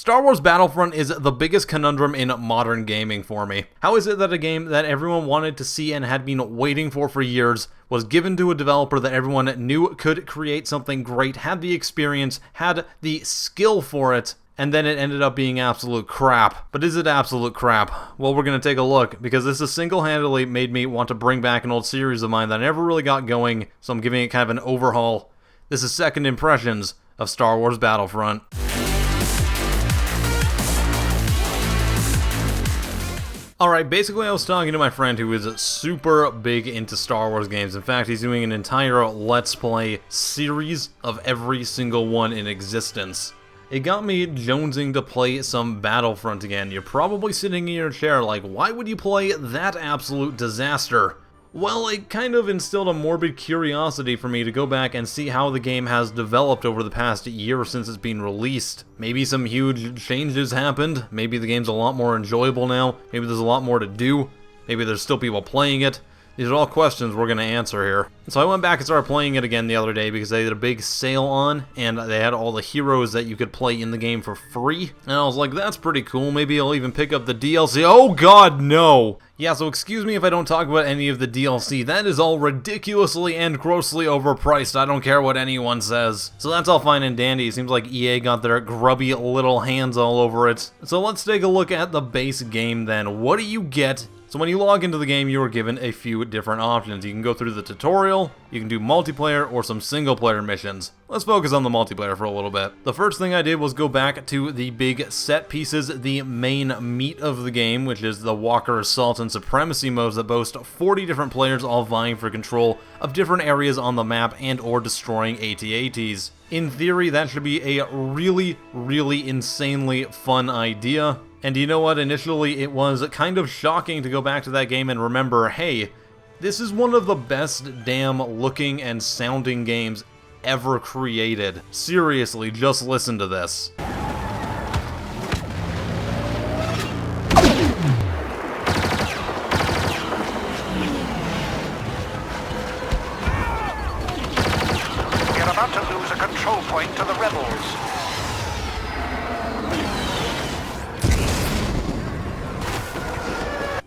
Star Wars Battlefront is the biggest conundrum in modern gaming for me. How is it that a game that everyone wanted to see and had been waiting for years was given to a developer that everyone knew could create something great, had the experience, had the skill for it, and then it ended up being absolute crap? But is it absolute crap? Well, we're going to take a look, because this has single-handedly made me want to bring back an old series of mine that I never really got going, so I'm giving it kind of an overhaul. This is Second Impressions of Star Wars Battlefront. Alright, basically I was talking to my friend who is super big into Star Wars games. In fact, he's doing an entire Let's Play series of every single one in existence. It got me jonesing to play some Battlefront again. You're probably sitting in your chair like, why would you play that absolute disaster? Well, it kind of instilled a morbid curiosity for me to go back and see how the game has developed over the past year since it's been released. Maybe some huge changes happened, maybe the game's a lot more enjoyable now, maybe there's a lot more to do, maybe there's still people playing it. These are all questions we're going to answer here. So I went back and started playing it again the other day because they did a big sale on, and they had all the heroes that you could play in the game for free. And I was like, that's pretty cool, maybe I'll even pick up the DLC. Oh god, no! Yeah, so excuse me if I don't talk about any of the DLC. That is all ridiculously and grossly overpriced. I don't care what anyone says. So that's all fine and dandy. It seems like EA got their grubby little hands all over it. So let's take a look at the base game then. What do you get? So when you log into the game, you are given a few different options. You can go through the tutorial, you can do multiplayer, or some single player missions. Let's focus on the multiplayer for a little bit. The first thing I did was go back to the big set pieces, the main meat of the game, which is the Walker Assault and Supremacy modes that boast 40 different players all vying for control of different areas on the map and or destroying AT-ATs. In theory, that should be a really, really insanely fun idea. And you know what, initially it was kind of shocking to go back to that game and remember, hey, this is one of the best damn looking and sounding games ever created. Seriously, just listen to this. We're about to lose a control point to the rebels.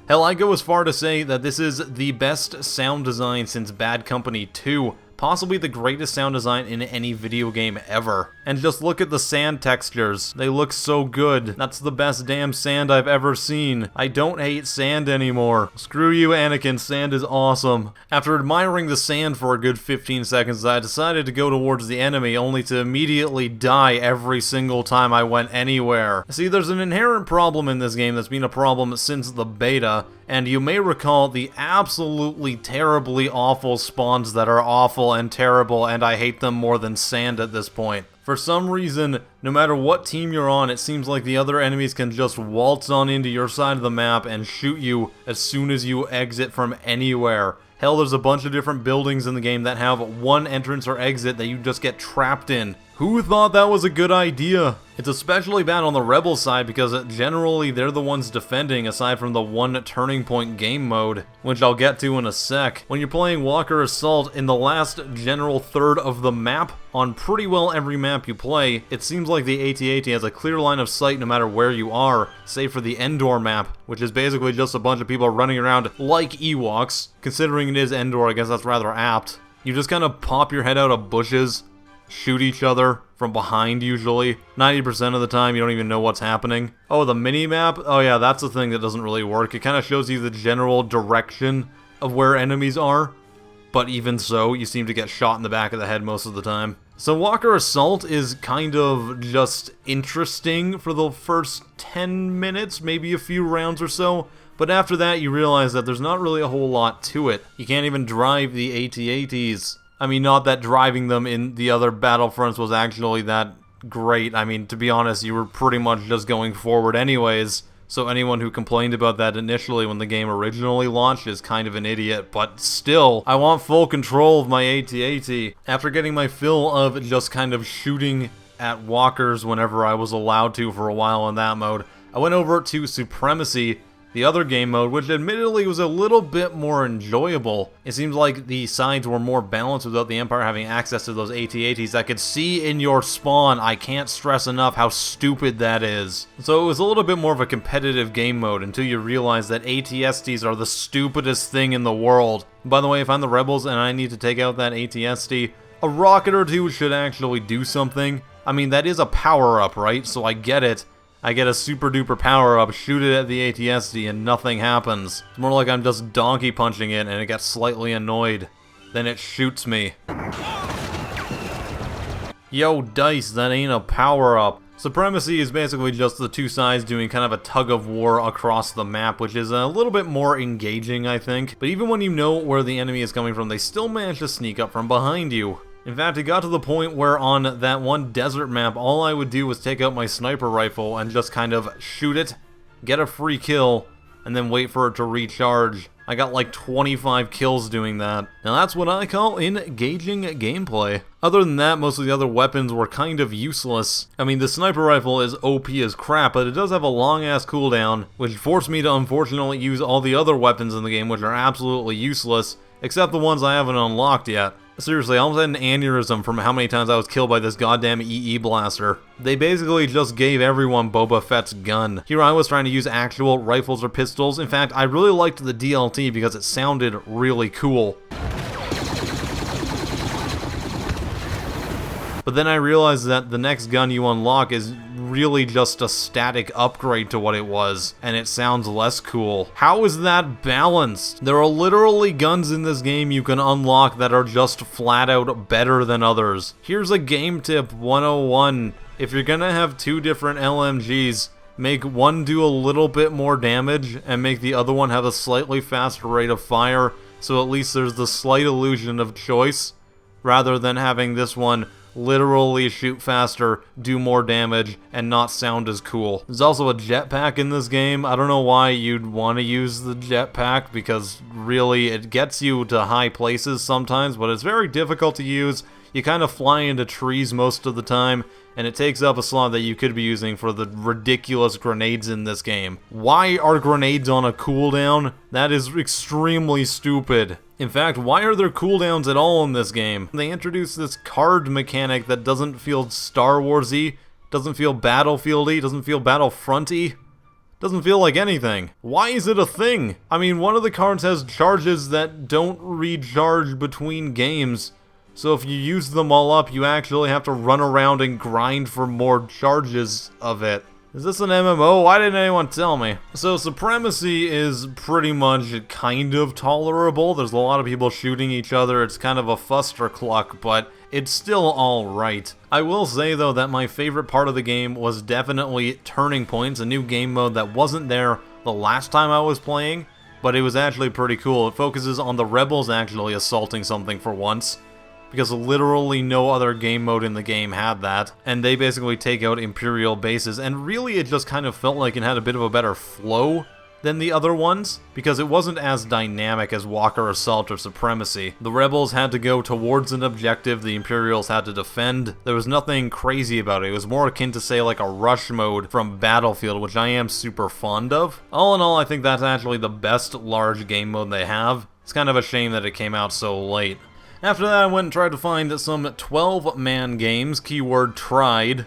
Hell, I go as far to say that this is the best sound design since Bad Company 2. Possibly the greatest sound design in any video game ever. And just look at the sand textures. They look so good. That's the best damn sand I've ever seen. I don't hate sand anymore. Screw you, Anakin. Sand is awesome. After admiring the sand for a good 15 seconds, I decided to go towards the enemy, only to immediately die every single time I went anywhere. See, there's an inherent problem in this game that's been a problem since the beta, and you may recall the absolutely terribly awful spawns that are awful and terrible, and I hate them more than sand at this point. For some reason, no matter what team you're on, it seems like the other enemies can just waltz on into your side of the map and shoot you as soon as you exit from anywhere. Hell, there's a bunch of different buildings in the game that have one entrance or exit that you just get trapped in. Who thought that was a good idea? It's especially bad on the Rebel side because generally they're the ones defending aside from the one turning point game mode, which I'll get to in a sec. When you're playing Walker Assault in the last general third of the map, on pretty well every map you play, it seems like the AT-AT has a clear line of sight no matter where you are, save for the Endor map, which is basically just a bunch of people running around like Ewoks. Considering it is Endor, I guess that's rather apt. You just kind of pop your head out of bushes, shoot each other from behind usually. 90% of the time you don't even know what's happening. Oh, the mini-map? Oh yeah, that's the thing that doesn't really work. It kind of shows you the general direction of where enemies are, but even so, you seem to get shot in the back of the head most of the time. So Walker Assault is kind of just interesting for the first 10 minutes, maybe a few rounds or so, but after that you realize that there's not really a whole lot to it. You can't even drive the AT-ATs. I mean, not that driving them in the other Battlefronts was actually that great. I mean, to be honest, you were pretty much just going forward anyways. So anyone who complained about that initially when the game originally launched is kind of an idiot. But still, I want full control of my AT-AT. After getting my fill of just kind of shooting at walkers whenever I was allowed to for a while in that mode, I went over to Supremacy, the other game mode, which admittedly was a little bit more enjoyable. It seems like the sides were more balanced without the Empire having access to those AT-ATs that could see in your spawn. I can't stress enough how stupid that is. So it was a little bit more of a competitive game mode until you realize that AT-STs are the stupidest thing in the world. By the way, if I'm the rebels and I need to take out that AT-ST, a rocket or two should actually do something. I mean, that is a power-up, right? So I get it. I get a super duper power up, shoot it at the AT-ST, and nothing happens. It's more like I'm just donkey punching it and it gets slightly annoyed. Then it shoots me. Yo, dice, that ain't a power up. Supremacy is basically just the two sides doing kind of a tug of war across the map, which is a little bit more engaging, I think. But even when you know where the enemy is coming from, they still manage to sneak up from behind you. In fact, it got to the point where on that one desert map, all I would do was take out my sniper rifle and just kind of shoot it, get a free kill, and then wait for it to recharge. I got like 25 kills doing that. Now that's what I call engaging gameplay. Other than that, most of the other weapons were kind of useless. I mean, the sniper rifle is OP as crap, but it does have a long-ass cooldown, which forced me to unfortunately use all the other weapons in the game, which are absolutely useless, except the ones I haven't unlocked yet. Seriously, I almost had an aneurysm from how many times I was killed by this goddamn EE blaster. They basically just gave everyone Boba Fett's gun. Here I was trying to use actual rifles or pistols. In fact, I really liked the DLT because it sounded really cool. But then I realized that the next gun you unlock is really just a static upgrade to what it was, and it sounds less cool. How is that balanced? There are literally guns in this game you can unlock that are just flat out better than others. Here's a game tip 101. If you're gonna have two different LMGs, make one do a little bit more damage and make the other one have a slightly faster rate of fire, so at least there's the slight illusion of choice, rather than having this one literally shoot faster, do more damage, and not sound as cool. There's also a jetpack in this game. I don't know why you'd want to use the jetpack, because really it gets you to high places sometimes, but it's very difficult to use. You kind of fly into trees most of the time, and it takes up a slot that you could be using for the ridiculous grenades in this game. Why are grenades on a cooldown? That is extremely stupid. In fact, why are there cooldowns at all in this game? They introduced this card mechanic that doesn't feel Star Wars-y, doesn't feel Battlefield-y, doesn't feel Battlefront-y, doesn't feel like anything. Why is it a thing? I mean, one of the cards has charges that don't recharge between games, so if you use them all up, you actually have to run around and grind for more charges of it. Is this an MMO? Why didn't anyone tell me? So Supremacy is pretty much kind of tolerable. There's a lot of people shooting each other. It's kind of a fustercluck, but it's still alright. I will say though that my favorite part of the game was definitely Turning Points, a new game mode that wasn't there the last time I was playing, but it was actually pretty cool. It focuses on the rebels actually assaulting something for once, because literally no other game mode in the game had that, and they basically take out Imperial bases, and really it just kind of felt like it had a bit of a better flow than the other ones, because it wasn't as dynamic as Walker Assault or Supremacy. The rebels had to go towards an objective, the Imperials had to defend. There was nothing crazy about it. It was more akin to, say, like a rush mode from Battlefield, which I am super fond of. All in all, I think that's actually the best large game mode they have. It's kind of a shame that it came out so late. After that, I went and tried to find some 12-man games, keyword tried.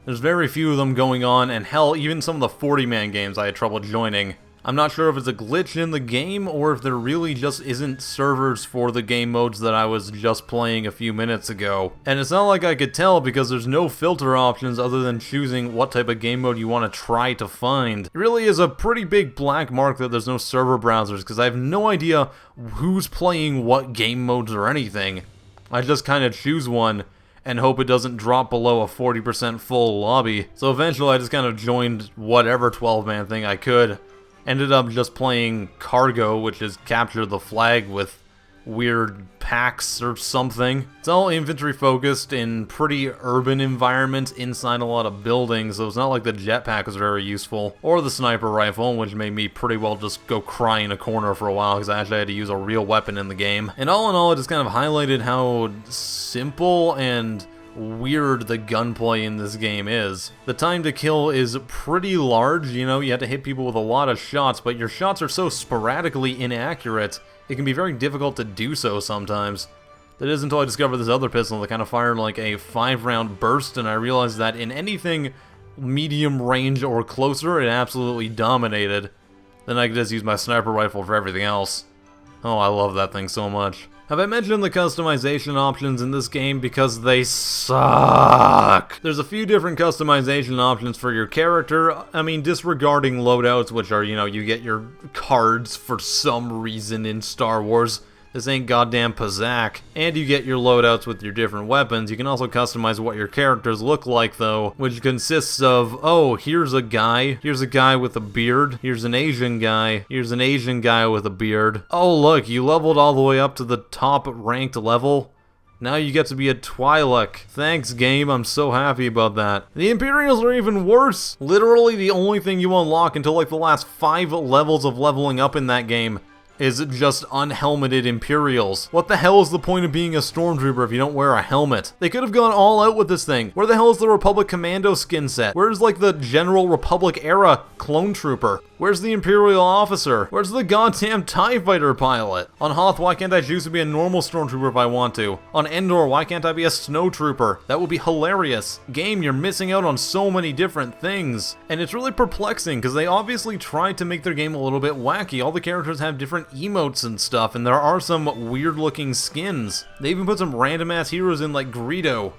There's very few of them going on, and hell, even some of the 40-man games I had trouble joining. I'm not sure if it's a glitch in the game, or if there really just isn't servers for the game modes that I was just playing a few minutes ago. And it's not like I could tell, because there's no filter options other than choosing what type of game mode you want to try to find. It really is a pretty big black mark that there's no server browsers, because I have no idea who's playing what game modes or anything. I just kind of choose one, and hope it doesn't drop below a 40% full lobby. So eventually I just kind of joined whatever 12-man thing I could. Ended up just playing Cargo, which is capture the flag with weird packs or something. It's all infantry focused in pretty urban environments inside a lot of buildings, so it's not like the jetpack was very useful. Or the sniper rifle, which made me pretty well just go cry in a corner for a while because I actually had to use a real weapon in the game. And all in all, it just kind of highlighted how simple and weird the gunplay in this game is. The time to kill is pretty large, you know, you have to hit people with a lot of shots, but your shots are so sporadically inaccurate, it can be very difficult to do so sometimes. That is until I discovered this other pistol that kind of fired like a 5-round burst, and I realized that in anything medium range or closer, it absolutely dominated. Then I could just use my sniper rifle for everything else. Oh, I love that thing so much. Have I mentioned the customization options in this game because they suck? There's a few different customization options for your character. I mean, disregarding loadouts, which are, you know, you get your cards for some reason in Star Wars. This ain't goddamn Pazaak. And you get your loadouts with your different weapons. You can also customize what your characters look like, though, which consists of, oh, here's a guy with a beard, here's an Asian guy with a beard. Oh, look, you leveled all the way up to the top ranked level. Now you get to be a Twi'lek. Thanks, game, I'm so happy about that. The Imperials are even worse. Literally the only thing you unlock until like the last 5 levels of leveling up in that game is just unhelmeted Imperials. What the hell is the point of being a Stormtrooper if you don't wear a helmet? They could have gone all out with this thing. Where the hell is the Republic Commando skin set? Where's like the General Republic era Clone Trooper? Where's the Imperial officer? Where's the goddamn TIE Fighter pilot? On Hoth, why can't I choose to be a normal Stormtrooper if I want to? On Endor, why can't I be a Snowtrooper? That would be hilarious. Game, you're missing out on so many different things. And it's really perplexing because they obviously tried to make their game a little bit wacky. All the characters have different emotes and stuff, and there are some weird looking skins. They even put some random ass heroes in like Greedo.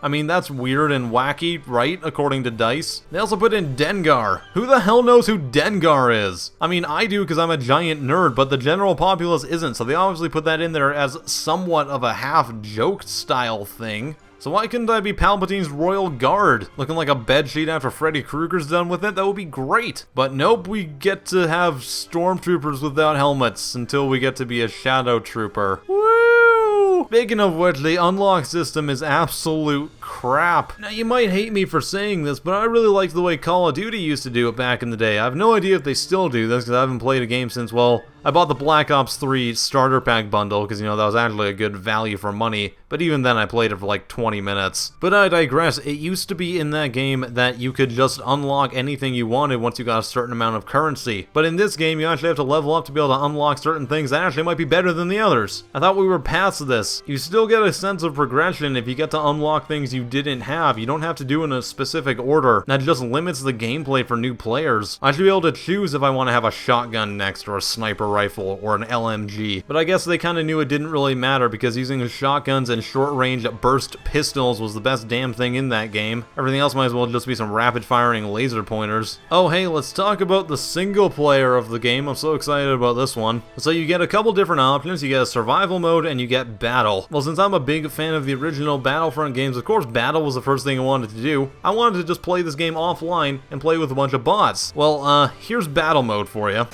I mean, that's weird and wacky, right? According to DICE. They also put in Dengar. Who the hell knows who Dengar is? I mean, I do because I'm a giant nerd, but the general populace isn't, so they obviously put that in there as somewhat of a half-joke style thing. So why couldn't I be Palpatine's Royal Guard? Looking like a bedsheet after Freddy Krueger's done with it? That would be great. But nope, we get to have Stormtroopers without helmets until we get to be a Shadow Trooper. Woo! Speaking of which, the unlock system is absolute crap. Now, you might hate me for saying this, but I really liked the way Call of Duty used to do it back in the day. I have no idea if they still do this, because I haven't played a game since, well, I bought the Black Ops 3 starter pack bundle, because, you know, that was actually a good value for money, but even then I played it for like 20 minutes. But I digress, it used to be in that game that you could just unlock anything you wanted once you got a certain amount of currency. But in this game, you actually have to level up to be able to unlock certain things that actually might be better than the others. I thought we were past this. You still get a sense of progression if you get to unlock things you didn't have. You don't have to do in a specific order. That just limits the gameplay for new players. I should be able to choose if I want to have a shotgun next, or a sniper rifle, or an LMG. But I guess they kind of knew it didn't really matter because using shotguns and short-range burst pistols was the best damn thing in that game. Everything else might as well just be some rapid-firing laser pointers. Oh hey, let's talk about the single player of the game. I'm so excited about this one. So you get a couple different options. You get a survival mode and you get battle. Well, since I'm a big fan of the original Battlefront games, of course battle was the first thing I wanted to do. I wanted to just play this game offline and play with a bunch of bots. Well, here's battle mode for you.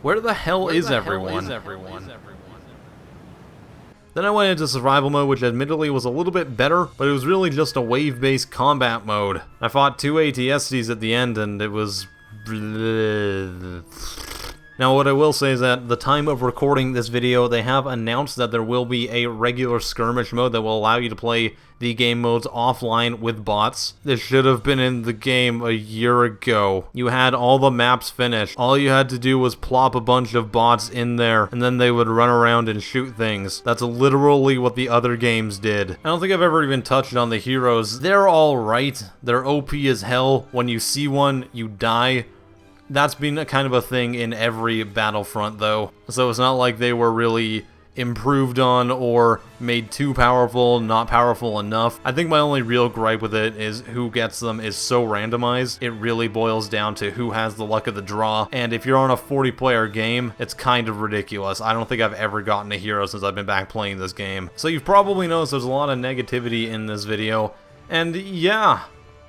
Where the hell is everyone? Then I went into survival mode, which admittedly was a little bit better, but it was really just a wave-based combat mode. I fought 2 ATSTs at the end, and it was... Now, what I will say is that at the time of recording this video, they have announced that there will be a regular skirmish mode that will allow you to play the game modes offline with bots. This should have been in the game a year ago. You had all the maps finished. All you had to do was plop a bunch of bots in there, and then they would run around and shoot things. That's literally what the other games did. I don't think I've ever even touched on the heroes. They're alright. They're OP as hell. When you see one, you die. That's been a kind of a thing in every Battlefront, though. So it's not like they were really improved on or made too powerful, not powerful enough. I think my only real gripe with it is who gets them is so randomized. It really boils down to who has the luck of the draw. And if you're on a 40-player game, it's kind of ridiculous. I don't think I've ever gotten a hero since I've been back playing this game. So you've probably noticed there's a lot of negativity in this video. And yeah,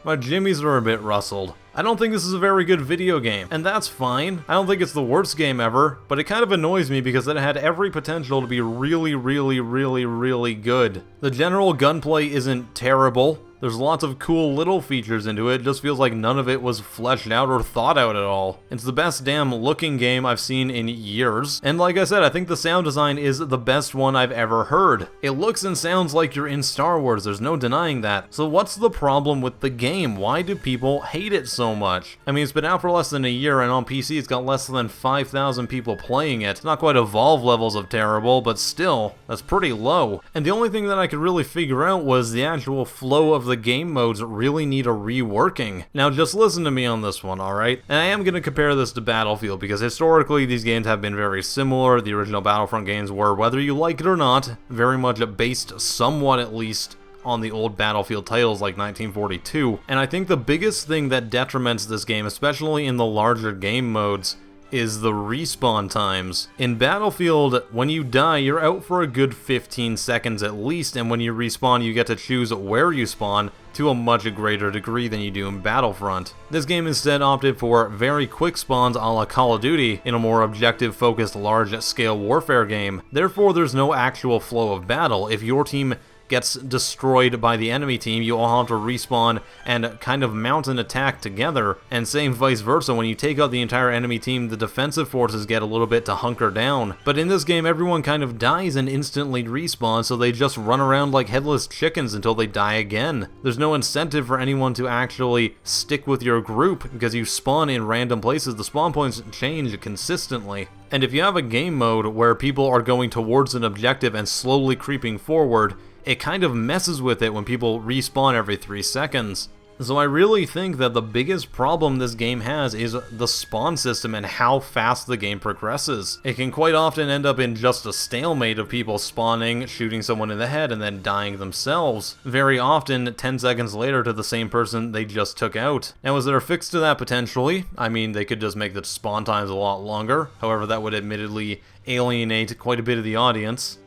my jimmies are a bit rustled. I don't think this is a very good video game, and that's fine. I don't think it's the worst game ever, but it kind of annoys me because it had every potential to be really, really, really, really good. The general gunplay isn't terrible. There's lots of cool little features into it, just feels like none of it was fleshed out or thought out at all. It's the best damn looking game I've seen in years, and like I said, I think the sound design is the best one I've ever heard. It looks and sounds like you're in Star Wars, there's no denying that. So what's the problem with the game? Why do people hate it so much? I mean, it's been out for less than a year, and on PC it's got less than 5,000 people playing it. It's not quite Evolve levels of terrible, but still, that's pretty low. And the only thing that I could really figure out was the actual flow of the game modes really need a reworking. Now just listen to me on this one, alright? And I am going to compare this to Battlefield because historically these games have been very similar. The original Battlefront games were, whether you like it or not, very much based somewhat at least on the old Battlefield titles like 1942. And I think the biggest thing that detriments this game, especially in the larger game modes, is the respawn times. In Battlefield, when you die, you're out for a good 15 seconds at least, and when you respawn, you get to choose where you spawn to a much greater degree than you do in Battlefront. This game instead opted for very quick spawns a la Call of Duty in a more objective-focused, large-scale warfare game. Therefore, there's no actual flow of battle. If your team gets destroyed by the enemy team, you all have to respawn and kind of mount an attack together, and same vice versa. When you take out the entire enemy team, the defensive forces get a little bit to hunker down. But in this game, everyone kind of dies and instantly respawns, so they just run around like headless chickens until they die again. There's no incentive for anyone to actually stick with your group because you spawn in random places. The spawn points change consistently. And if you have a game mode where people are going towards an objective and slowly creeping forward, it kind of messes with it when people respawn every 3 seconds. So I really think that the biggest problem this game has is the spawn system and how fast the game progresses. It can quite often end up in just a stalemate of people spawning, shooting someone in the head, and then dying themselves. Very often, 10 seconds later to the same person they just took out. Now, is there a fix to that potentially? I mean, they could just make the spawn times a lot longer. However, that would admittedly alienate quite a bit of the audience.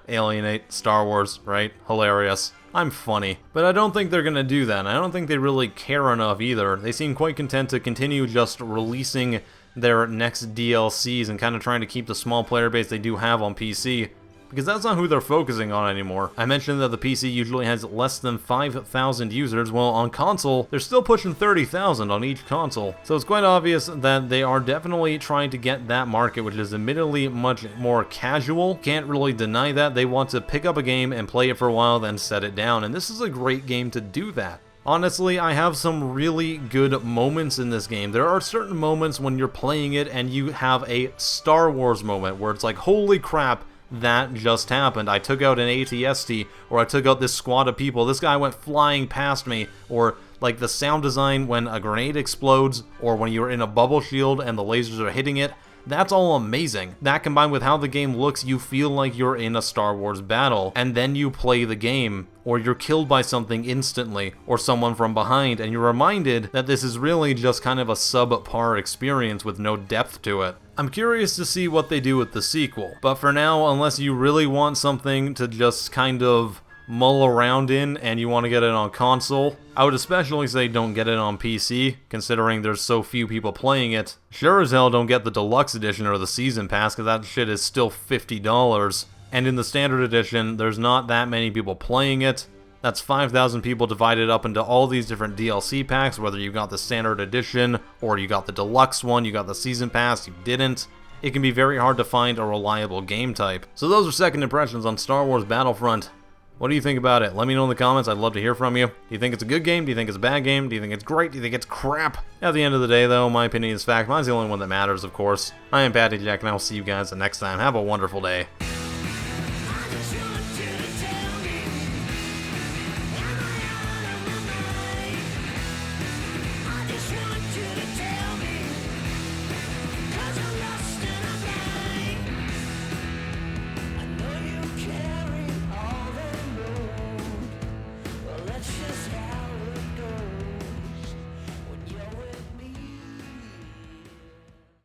Alienate Star Wars, right? Hilarious. I'm funny. But I don't think they're gonna do that, and I don't think they really care enough either. They seem quite content to continue just releasing their next DLCs and kind of trying to keep the small player base they do have on PC, because that's not who they're focusing on anymore. I mentioned that the PC usually has less than 5,000 users, well on console, they're still pushing 30,000 on each console. So it's quite obvious that they are definitely trying to get that market, which is admittedly much more casual. Can't really deny that. They want to pick up a game and play it for a while, then set it down, and this is a great game to do that. Honestly, I have some really good moments in this game. There are certain moments when you're playing it and you have a Star Wars moment where it's like, holy crap, that just happened. I took out an AT-ST, or I took out this squad of people. This guy went flying past me, or like the sound design when a grenade explodes, or when you're in a bubble shield and the lasers are hitting it. That's all amazing. That combined with how the game looks, you feel like you're in a Star Wars battle, and then you play the game, or you're killed by something instantly, or someone from behind, and you're reminded that this is really just kind of a subpar experience with no depth to it. I'm curious to see what they do with the sequel, but for now, unless you really want something to just kind of mull around in and you want to get it on console, I would especially say don't get it on PC, considering there's so few people playing it. Sure as hell don't get the deluxe edition or the season pass, because that shit is still $50. And in the standard edition, there's not that many people playing it. That's 5,000 people divided up into all these different DLC packs, whether you got the standard edition, or you got the deluxe one, you got the season pass, you didn't. It can be very hard to find a reliable game type. So those are second impressions on Star Wars Battlefront. What do you think about it? Let me know in the comments. I'd love to hear from you. Do you think it's a good game? Do you think it's a bad game? Do you think it's great? Do you think it's crap? At the end of the day, though, my opinion is fact. Mine's the only one that matters, of course. I am PattyJack, and I will see you guys next time. Have a wonderful day.